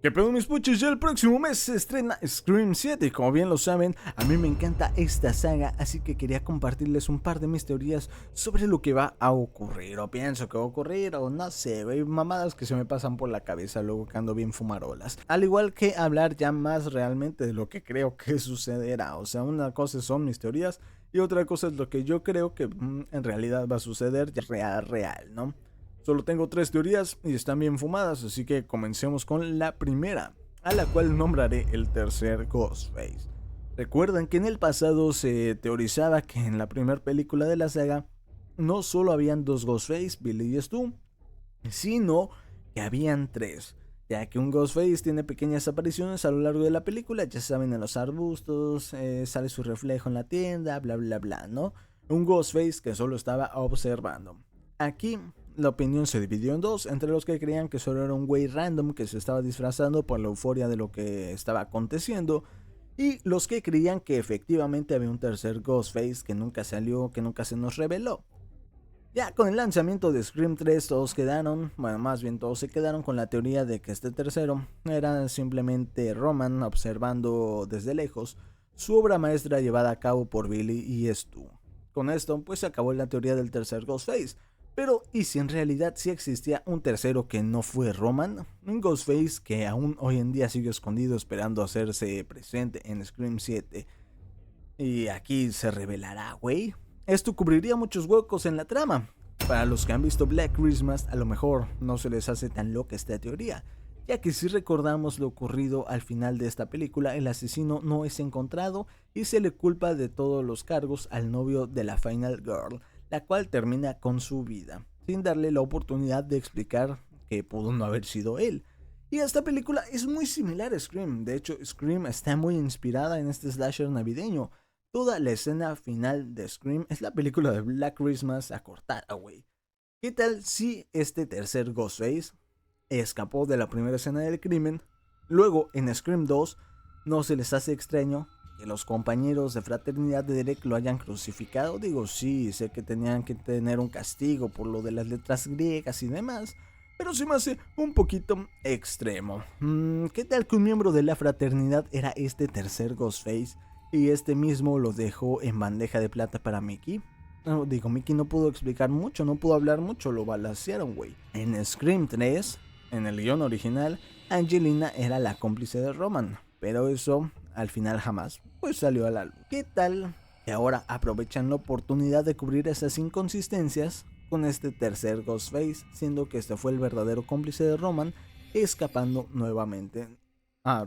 ¿Qué pedo mis puches? Ya el próximo mes se estrena Scream 7 y como bien lo saben, a mí me encanta esta saga, así que quería compartirles un par de mis teorías sobre lo que va a ocurrir, o pienso que va a ocurrir, o no sé, hay mamadas que se me pasan por la cabeza luego que ando bien fumarolas. Al igual que hablar ya más realmente de lo que creo que sucederá, o sea, una cosa son mis teorías y otra cosa es lo que yo creo que en realidad va a suceder ya real, ¿no? Solo tengo 3 teorías y están bien fumadas, así que comencemos con la primera, a la cual nombraré el tercer Ghostface. Recuerdan que en el pasado se teorizaba que en la primera película de la saga no solo habían 2 Ghostface, Billy y Stu, sino que habían 3, ya que un Ghostface tiene pequeñas apariciones a lo largo de la película, ya saben, en los arbustos, sale su reflejo en la tienda, bla bla bla, ¿no? Un Ghostface que solo estaba observando. Aquí la opinión se dividió en dos, entre los que creían que solo era un güey random que se estaba disfrazando por la euforia de lo que estaba aconteciendo, y los que creían que efectivamente había un tercer Ghostface que nunca salió, que nunca se nos reveló. Ya con el lanzamiento de Scream 3 todos quedaron, bueno, más bien todos se quedaron con la teoría de que este tercero era simplemente Roman observando desde lejos su obra maestra llevada a cabo por Billy y Stu. Con esto pues se acabó la teoría del tercer Ghostface. Pero, ¿y si en realidad sí existía un tercero que no fue Roman? Un Ghostface que aún hoy en día sigue escondido esperando hacerse presente en Scream 7. Y aquí se revelará, güey. Esto cubriría muchos huecos en la trama. Para los que han visto Black Christmas, a lo mejor no se les hace tan loca esta teoría, ya que si recordamos lo ocurrido al final de esta película, el asesino no es encontrado y se le culpa de todos los cargos al novio de la Final Girl, la cual termina con su vida, sin darle la oportunidad de explicar que pudo no haber sido él. Y esta película es muy similar a Scream, de hecho Scream está muy inspirada en este slasher navideño. Toda la escena final de Scream es la película de Black Christmas acortada, güey. ¿Qué tal si este tercer Ghostface escapó de la primera escena del crimen? Luego, en Scream 2, no se les hace extraño que los compañeros de fraternidad de Derek lo hayan crucificado. Digo, sí, sé que tenían que tener un castigo por lo de las letras griegas y demás, pero se me hace un poquito extremo. ¿Qué tal que un miembro de la fraternidad era este tercer Ghostface y este mismo lo dejó en bandeja de plata para Mickey? No, digo, Mickey no pudo explicar mucho, no pudo hablar mucho, lo balancearon, güey. En Scream 3, en el guión original, Angelina era la cómplice de Roman, pero eso al final jamás pues salió a la luz. ¿Qué tal que ahora aprovechan la oportunidad de cubrir esas inconsistencias con este tercer Ghostface, siendo que este fue el verdadero cómplice de Roman, escapando nuevamente?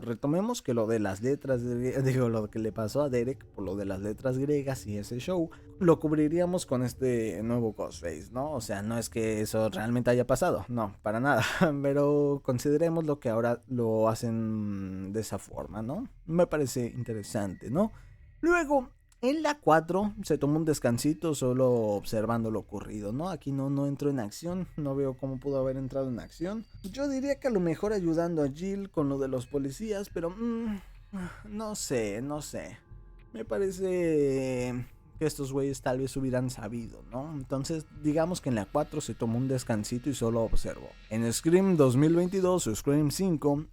Retomemos que lo de las letras, digo, lo que le pasó a Derek por lo de las letras griegas y ese show, lo cubriríamos con este nuevo Ghostface, ¿no? O sea, no es que eso realmente haya pasado, no, para nada, pero consideremos lo que ahora lo hacen de esa forma, ¿no? Me parece interesante, ¿no? Luego, en la 4 se tomó un descansito solo observando lo ocurrido, ¿no? Aquí no entró en acción, no veo cómo pudo haber entrado en acción. Yo diría que a lo mejor ayudando a Jill con lo de los policías, pero no sé. Me parece que estos güeyes tal vez hubieran sabido, ¿no? Entonces, digamos que en la 4 se tomó un descansito y solo observó. En Scream 2022 o Scream 5,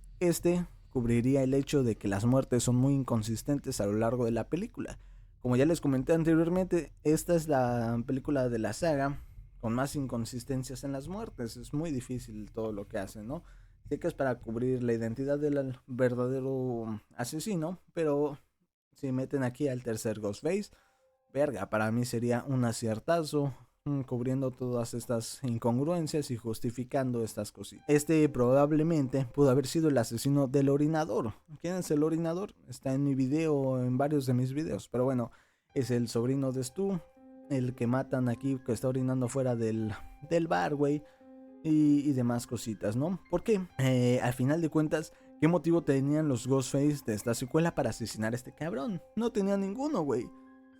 cubriría el hecho de que las muertes son muy inconsistentes a lo largo de la película. Como ya les comenté anteriormente, esta es la película de la saga con más inconsistencias en las muertes. Es muy difícil todo lo que hacen, ¿no? Sé que es para cubrir la identidad del verdadero asesino, pero si meten aquí al tercer Ghostface, verga, para mí sería un aciertazo, cubriendo todas estas incongruencias y justificando estas cositas. Este probablemente pudo haber sido el asesino del orinador. ¿Quién es el orinador? Está en mi video, en varios de mis videos, pero bueno, es el sobrino de Stu, el que matan aquí, que está orinando fuera del bar, güey, y demás cositas, ¿no? Porque al final de cuentas, ¿qué motivo tenían los Ghostface de esta secuela para asesinar a este cabrón? No tenían ninguno, güey.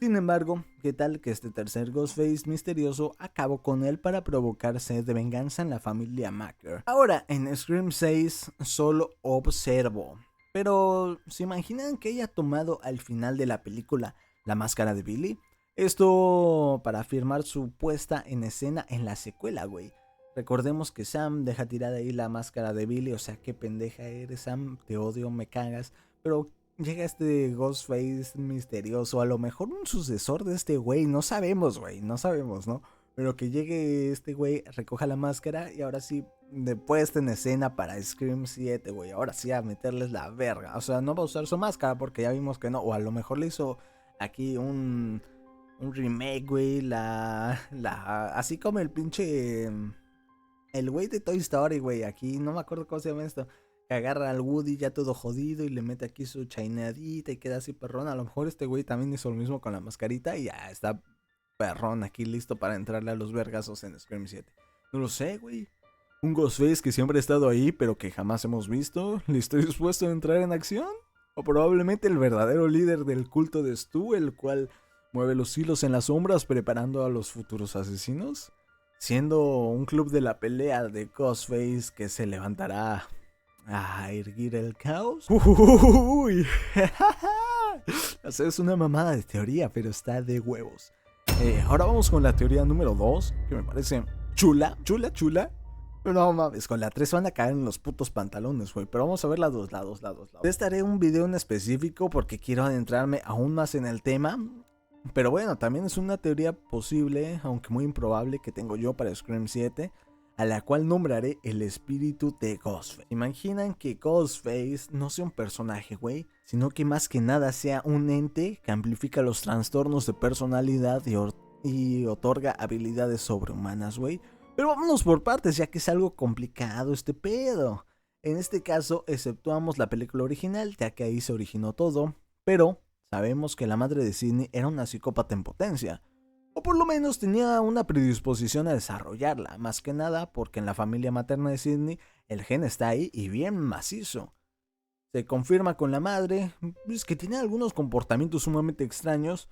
Sin embargo, ¿qué tal que este tercer Ghostface misterioso acabó con él para provocar sed de venganza en la familia Macker? Ahora, en Scream 6 solo observo. Pero, ¿se imaginan que haya tomado al final de la película la máscara de Billy? Esto para afirmar su puesta en escena en la secuela, güey. Recordemos que Sam deja tirada ahí la máscara de Billy, o sea, qué pendeja eres, Sam, te odio, me cagas, pero llega este Ghostface misterioso, a lo mejor un sucesor de este güey, no sabemos, güey, no sabemos, ¿no? Pero que llegue este güey, recoja la máscara y ahora sí, de puesta en escena para Scream 7, güey, ahora sí a meterles la verga, o sea, no va a usar su máscara porque ya vimos que no, o a lo mejor le hizo aquí un remake, güey, así como el pinche... El güey de Toy Story, güey, aquí no me acuerdo cómo se llama esto. Que agarra al Woody ya todo jodido y le mete aquí su chainadita y queda así perrón. A lo mejor este güey también hizo lo mismo con la mascarita y ya está perrón aquí listo para entrarle a los vergazos en Scream 7. No lo sé, güey. Un Ghostface que siempre ha estado ahí pero que jamás hemos visto. ¿Listo y dispuesto a entrar en acción? O probablemente el verdadero líder del culto de Stu, el cual mueve los hilos en las sombras preparando a los futuros asesinos. Siendo un club de la pelea de Ghostface que se levantará a erguir el caos. Uy. O sea, es una mamada de teoría, pero está de huevos. Ahora vamos con la teoría número 2, que me parece chula. Pero no mames, con la 3 van a caer en los putos pantalones, güey. Pero vamos a ver la 2. Te haré un video en específico porque quiero adentrarme aún más en el tema. Pero bueno, también es una teoría posible, aunque muy improbable, que tengo yo para Scream 7, a la cual nombraré el espíritu de Ghostface. Imaginan que Ghostface no sea un personaje, güey, sino que más que nada sea un ente que amplifica los trastornos de personalidad y otorga habilidades sobrehumanas, güey. Pero vámonos por partes, ya que es algo complicado este pedo. En este caso, exceptuamos la película original, ya que ahí se originó todo, pero sabemos que la madre de Sidney era una psicópata en potencia, o por lo menos tenía una predisposición a desarrollarla, más que nada porque en la familia materna de Sidney el gen está ahí y bien macizo. Se confirma con la madre, pues, que tiene algunos comportamientos sumamente extraños,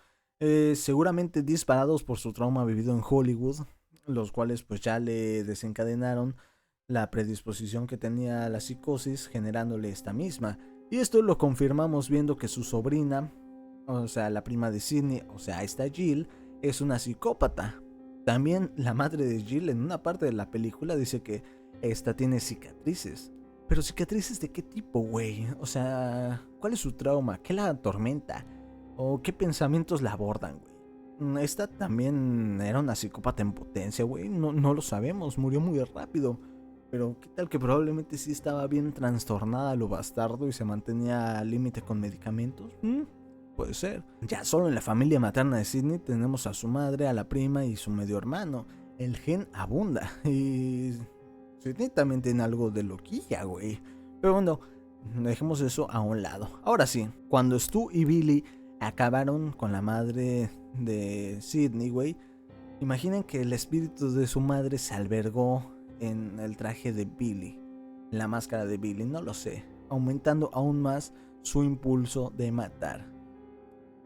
seguramente disparados por su trauma vivido en Hollywood, los cuales pues ya le desencadenaron la predisposición que tenía a la psicosis, generándole esta misma. Y esto lo confirmamos viendo que su sobrina, o sea, la prima de Sidney, o sea, esta Jill, es una psicópata. También la madre de Jill en una parte de la película dice que esta tiene cicatrices. Pero cicatrices de qué tipo, güey? O sea, ¿cuál es su trauma? ¿Qué la atormenta? ¿O qué pensamientos la abordan, güey? Esta también era una psicópata en potencia, güey. No lo sabemos, murió muy rápido. Pero qué tal que probablemente sí estaba bien trastornada a lo bastardo y se mantenía al límite con medicamentos. Puede ser. Ya solo en la familia materna de Sidney tenemos a su madre, a la prima y su medio hermano. El gen abunda. Y Sidney también tiene algo de loquilla, güey. Pero bueno, dejemos eso a un lado. Ahora sí, cuando Stu y Billy acabaron con la madre de Sidney, güey, imaginen que el espíritu de su madre se albergó en el traje de Billy, en la máscara de Billy, no lo sé, aumentando aún más su impulso de matar.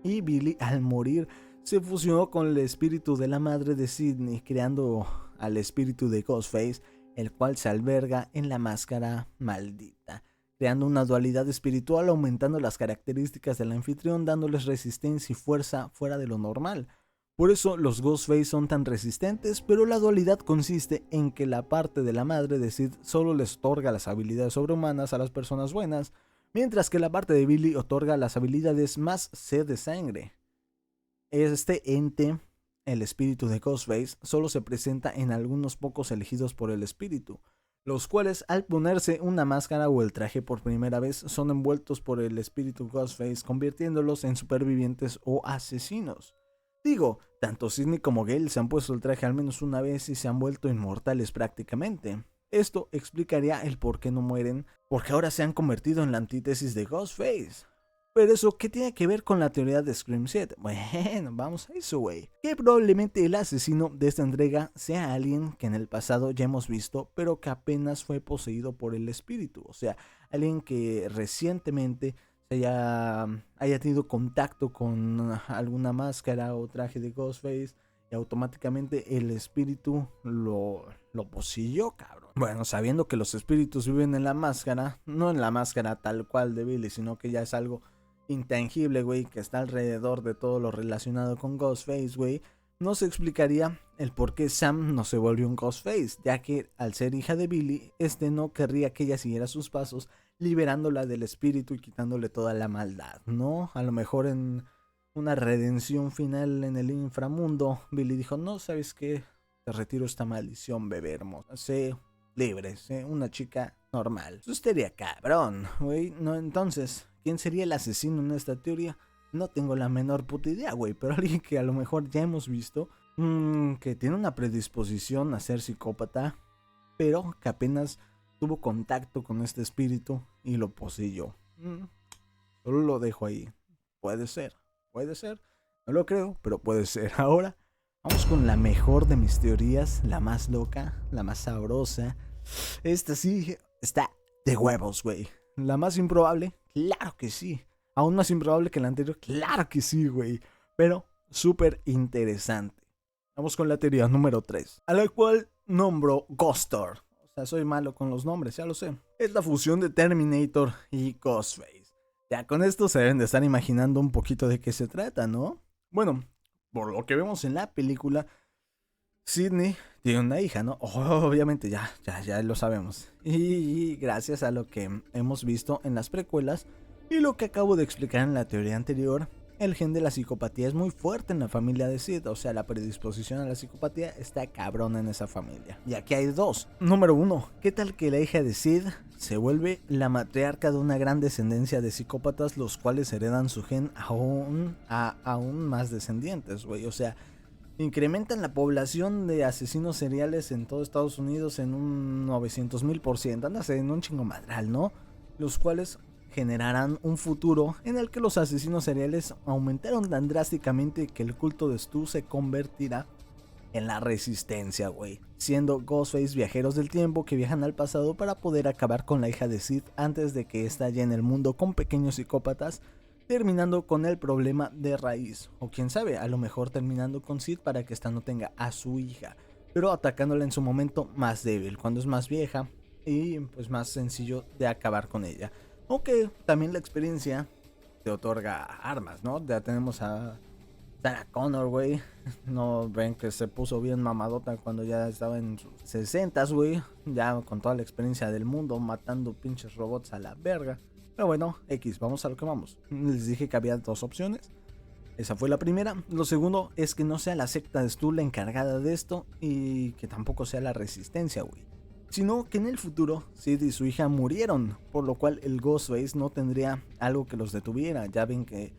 Y Billy, al morir, se fusionó con el espíritu de la madre de Sidney, creando al espíritu de Ghostface, el cual se alberga en la máscara maldita, creando una dualidad espiritual, aumentando las características del anfitrión, dándoles resistencia y fuerza fuera de lo normal. Por eso los Ghostface son tan resistentes, pero la dualidad consiste en que la parte de la madre de Sid solo les otorga las habilidades sobrehumanas a las personas buenas, mientras que la parte de Billy otorga las habilidades más sed de sangre. Este ente, el espíritu de Ghostface, solo se presenta en algunos pocos elegidos por el espíritu, los cuales al ponerse una máscara o el traje por primera vez son envueltos por el espíritu Ghostface, convirtiéndolos en supervivientes o asesinos. Digo, tanto Sidney como Gale se han puesto el traje al menos una vez y se han vuelto inmortales prácticamente. Esto explicaría el por qué no mueren, porque ahora se han convertido en la antítesis de Ghostface. Pero eso, ¿qué tiene que ver con la teoría de Scream 7? Bueno, vamos a eso, güey. Que probablemente el asesino de esta entrega sea alguien que en el pasado ya hemos visto, pero que apenas fue poseído por el espíritu. O sea, alguien que recientemente haya tenido contacto con alguna máscara o traje de Ghostface y automáticamente el espíritu lo poseyó, cabrón. Bueno, sabiendo que los espíritus viven en la máscara, no en la máscara tal cual de Billy, sino que ya es algo intangible, güey, que está alrededor de todo lo relacionado con Ghostface, güey, nos explicaría el por qué Sam no se volvió un Ghostface, ya que al ser hija de Billy, no querría que ella siguiera sus pasos, liberándola del espíritu y quitándole toda la maldad, ¿no? A lo mejor en una redención final en el inframundo, Billy dijo, no, ¿sabes qué? Te retiro esta maldición, bebé hermosa. Sé libre, sé una chica normal. Eso estaría cabrón, güey. No, entonces, ¿quién sería el asesino en esta teoría? No tengo la menor puta idea, güey, pero alguien que a lo mejor ya hemos visto que tiene una predisposición a ser psicópata, pero que apenas tuvo contacto con este espíritu y lo poseyó. Solo lo dejo ahí. Puede ser, no lo creo, pero puede ser. Ahora vamos con la mejor de mis teorías, la más loca, la más sabrosa. Esta sí está de huevos, güey. La más improbable, claro que sí. Aún más improbable que la anterior, claro que sí, güey. Pero súper interesante. Vamos con la teoría número 3, a la cual nombro Ghostor. O sea, soy malo con los nombres, ya lo sé. Es la fusión de Terminator y Ghostface. Ya con esto se deben de estar imaginando un poquito de qué se trata, ¿no? Bueno, por lo que vemos en la película, Sidney tiene una hija, ¿no? Obviamente ya lo sabemos. Y gracias a lo que hemos visto en las precuelas y lo que acabo de explicar en la teoría anterior, el gen de la psicopatía es muy fuerte en la familia de Sid. O sea, la predisposición a la psicopatía está cabrona en esa familia. Y aquí hay dos. Número 1, ¿qué tal que la hija de Sid se vuelve la matriarca de una gran descendencia de psicópatas, los cuales heredan su gen a aún más descendientes, güey? O sea, incrementan la población de asesinos seriales en todo Estados Unidos en un 900,000%, ándase, en un chingo madral, ¿no? Los cuales generarán un futuro en el que los asesinos seriales aumentaron tan drásticamente que el culto de Stu se convertirá en la resistencia, güey. Siendo Ghostface viajeros del tiempo que viajan al pasado para poder acabar con la hija de Sid antes de que estalle en el mundo con pequeños psicópatas, terminando con el problema de raíz. O quién sabe, a lo mejor terminando con Sid para que esta no tenga a su hija, pero atacándola en su momento más débil, cuando es más vieja y pues más sencillo de acabar con ella. Aunque también la experiencia te otorga armas, ¿no? Ya tenemos a Sarah Connor, güey. No ven que se puso bien mamadota cuando ya estaba en sus 60s, güey. Ya con toda la experiencia del mundo, matando pinches robots a la verga. Pero bueno, X, vamos a lo que vamos. Les dije que había dos opciones. Esa fue la primera. Lo segundo es que no sea la secta de Stu la encargada de esto y que tampoco sea la resistencia, güey. Sino que en el futuro Sid y su hija murieron, por lo cual el Ghostface no tendría algo que los detuviera. Ya ven que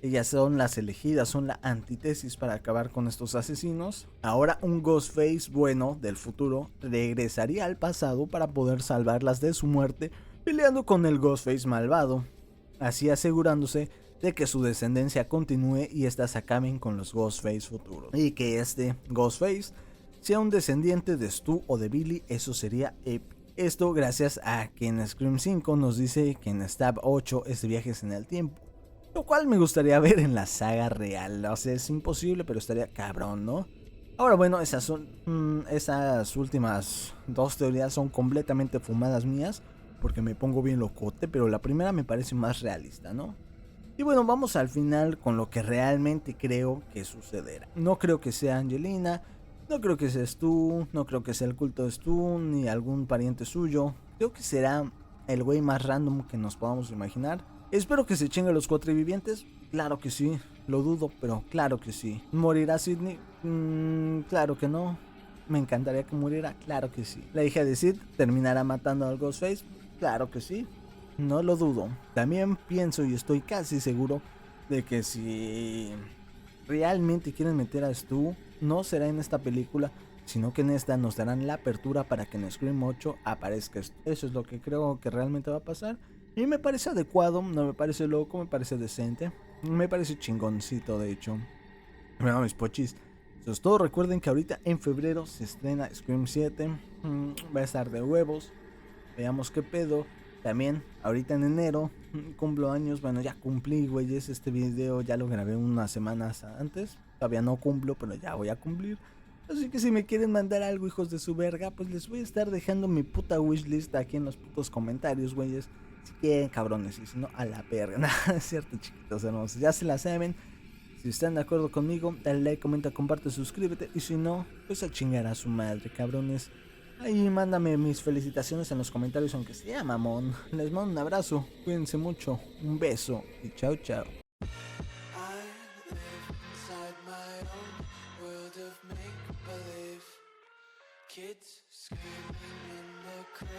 ellas son las elegidas, son la antítesis para acabar con estos asesinos. Ahora un Ghostface bueno del futuro regresaría al pasado para poder salvarlas de su muerte, peleando con el Ghostface malvado, así asegurándose de que su descendencia continúe y estas acaben con los Ghostface futuros. Y que este Ghostface sea un descendiente de Stu o de Billy, eso sería épico. Esto gracias a que en Scream 5 nos dice que en Stab 8 es de viajes en el tiempo, lo cual me gustaría ver en la saga real. O sea, es imposible, pero estaría cabrón, ¿no? Ahora bueno, esas últimas dos teorías son completamente fumadas mías, porque me pongo bien locote, pero la primera me parece más realista, ¿no? Y bueno, vamos al final con lo que realmente creo que sucederá. No creo que sea Angelina, no creo que seas tú, no creo que sea el culto de Stu, ni algún pariente suyo. Creo que será el güey más random que nos podamos imaginar. Espero que se chingue los cuatro vivientes. Claro que sí, lo dudo, pero claro que sí. ¿Morirá Sidney? Claro que no. Me encantaría que muriera, claro que sí. ¿La hija de Sid terminará matando al Ghostface? Claro que sí. No lo dudo. También pienso y estoy casi seguro de que si realmente quieren meter a Stu, no será en esta película, sino que en esta nos darán la apertura para que en Scream 8 aparezca Stu. Eso es lo que creo que realmente va a pasar. Y me parece adecuado, no me parece loco, me parece decente, me parece chingoncito de hecho. Bueno, mis pochis, eso es todo. Recuerden que ahorita en febrero se estrena Scream 7, va a estar de huevos, veamos qué pedo. También ahorita en enero cumplo años, bueno ya cumplí, güeyes, este video ya lo grabé unas semanas antes, todavía no cumplo, pero ya voy a cumplir. Así que si me quieren mandar algo, hijos de su verga, pues les voy a estar dejando mi puta wishlist aquí en los putos comentarios, güeyes. Si quieren, cabrones, y si no, a la verga. Nada, es cierto, chiquitos hermosos, ya se la saben. Si están de acuerdo conmigo, dale like, comenta, comparte, suscríbete. Y si no, pues a chingar a su madre, cabrones. Ahí mándame mis felicitaciones en los comentarios, aunque sea mamón. Les mando un abrazo, cuídense mucho, un beso y chao chao. Kids screaming in the crib.